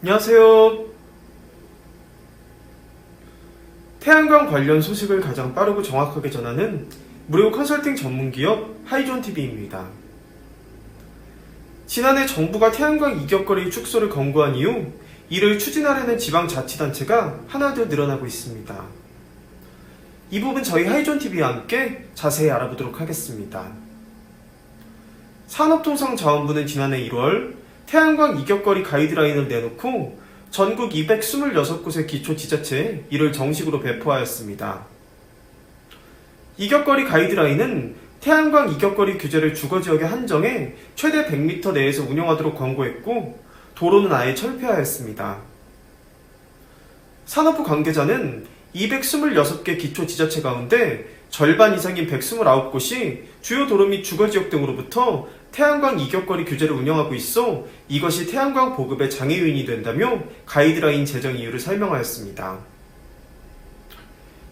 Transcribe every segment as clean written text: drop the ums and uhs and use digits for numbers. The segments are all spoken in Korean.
안녕하세요. 태양광 관련 소식을 가장 빠르고 정확하게 전하는 무료 컨설팅 전문기업 하이존TV입니다. 지난해 정부가 태양광 이격거리 축소를 권고한 이후 이를 추진하려는 지방자치단체가 하나둘 늘어나고 있습니다. 이 부분 저희 하이존TV와 함께 자세히 알아보도록 하겠습니다. 산업통상자원부는 지난해 1월 태양광 이격거리 가이드라인을 내놓고 전국 226곳의 기초지자체에 이를 정식으로 배포하였습니다. 이격거리 가이드라인은 태양광 이격거리 규제를 주거지역에 한정해 최대 100m 내에서 운영하도록 권고했고 도로는 아예 철폐하였습니다. 산업부 관계자는 226개 기초지자체 가운데 절반 이상인 129곳이 주요 도로 및 주거지역 등으로부터 태양광 이격거리 규제를 운영하고 있어 이것이 태양광 보급의 장애 요인이 된다며 가이드라인 제정 이유를 설명하였습니다.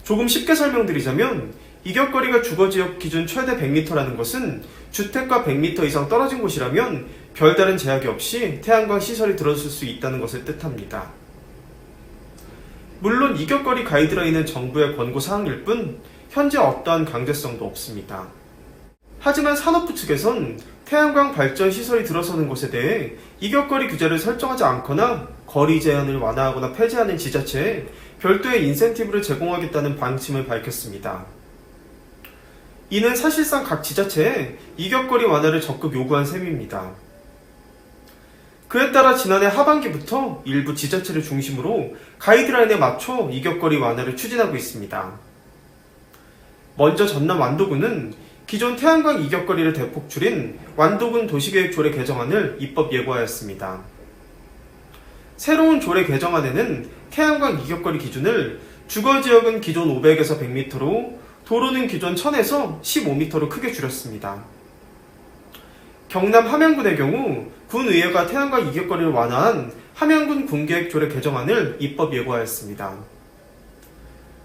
조금 쉽게 설명드리자면 이격거리가 주거지역 기준 최대 100m라는 것은 주택과 100m 이상 떨어진 곳이라면 별다른 제약이 없이 태양광 시설이 들어설 수 있다는 것을 뜻합니다. 물론 이격거리 가이드라인은 정부의 권고사항일 뿐 현재 어떠한 강제성도 없습니다. 하지만 산업부 측에선 태양광 발전 시설이 들어서는 곳에 대해 이격거리 규제를 설정하지 않거나 거리 제한을 완화하거나 폐지하는 지자체에 별도의 인센티브를 제공하겠다는 방침을 밝혔습니다. 이는 사실상 각 지자체에 이격거리 완화를 적극 요구한 셈입니다. 그에 따라 지난해 하반기부터 일부 지자체를 중심으로 가이드라인에 맞춰 이격거리 완화를 추진하고 있습니다. 먼저 전남 완도군은 기존 태양광 이격거리를 대폭 줄인 완도군 도시계획조례 개정안을 입법 예고하였습니다. 새로운 조례 개정안에는 태양광 이격거리 기준을 주거지역은 기존 500에서 100m로 도로는 기존 1000에서 15m로 크게 줄였습니다. 경남 함양군의 경우 군의회가 태양광 이격거리를 완화한 함양군 군계획조례 개정안을 입법 예고하였습니다.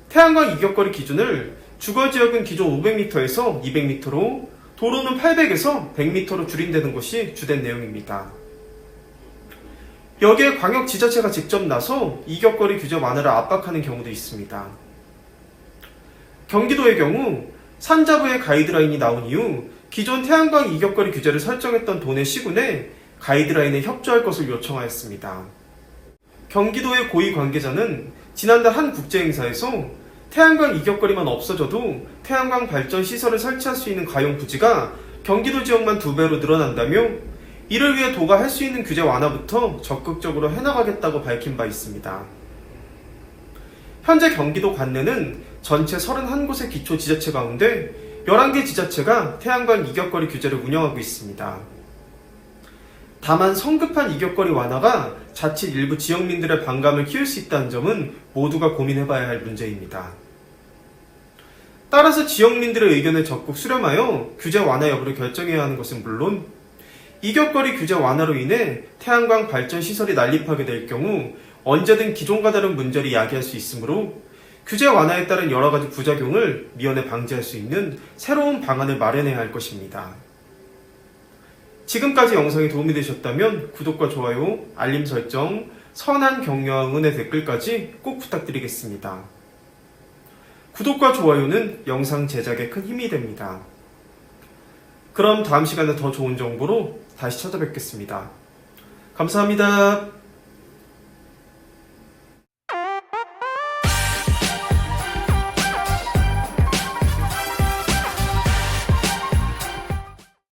태양광 이격거리 기준을 주거지역은 기존 500m에서 200m로 도로는 800에서 100m로 줄인다는 것이 주된 내용입니다. 여기에 광역지자체가 직접 나서 이격거리 규제 완화를 압박하는 경우도 있습니다. 경기도의 경우 산자부의 가이드라인이 나온 이후 기존 태양광 이격거리 규제를 설정했던 도내 시군에 가이드라인에 협조할 것을 요청하였습니다. 경기도의 고위 관계자는 지난달 한 국제행사에서 태양광 이격거리만 없어져도 태양광 발전 시설을 설치할 수 있는 가용 부지가 경기도 지역만 2배로 늘어난다며 이를 위해 도가 할 수 있는 규제 완화부터 적극적으로 해나가겠다고 밝힌 바 있습니다. 현재 경기도 관내는 전체 31곳의 기초지자체 가운데 11개 지자체가 태양광 이격거리 규제를 운영하고 있습니다. 다만 성급한 이격거리 완화가 자칫 일부 지역민들의 반감을 키울 수 있다는 점은 모두가 고민해봐야 할 문제입니다. 따라서 지역민들의 의견을 적극 수렴하여 규제 완화 여부를 결정해야 하는 것은 물론 이격거리 규제 완화로 인해 태양광 발전 시설이 난립하게 될 경우 언제든 기존과 다른 문제를 야기할 수 있으므로 규제 완화에 따른 여러 가지 부작용을 미연에 방지할 수 있는 새로운 방안을 마련해야 할 것입니다. 지금까지 영상이 도움이 되셨다면 구독과 좋아요, 알림 설정, 선한 격려와 응원의 댓글까지 꼭 부탁드리겠습니다. 구독과 좋아요는 영상 제작에 큰 힘이 됩니다. 그럼 다음 시간에 더 좋은 정보로 다시 찾아뵙겠습니다. 감사합니다.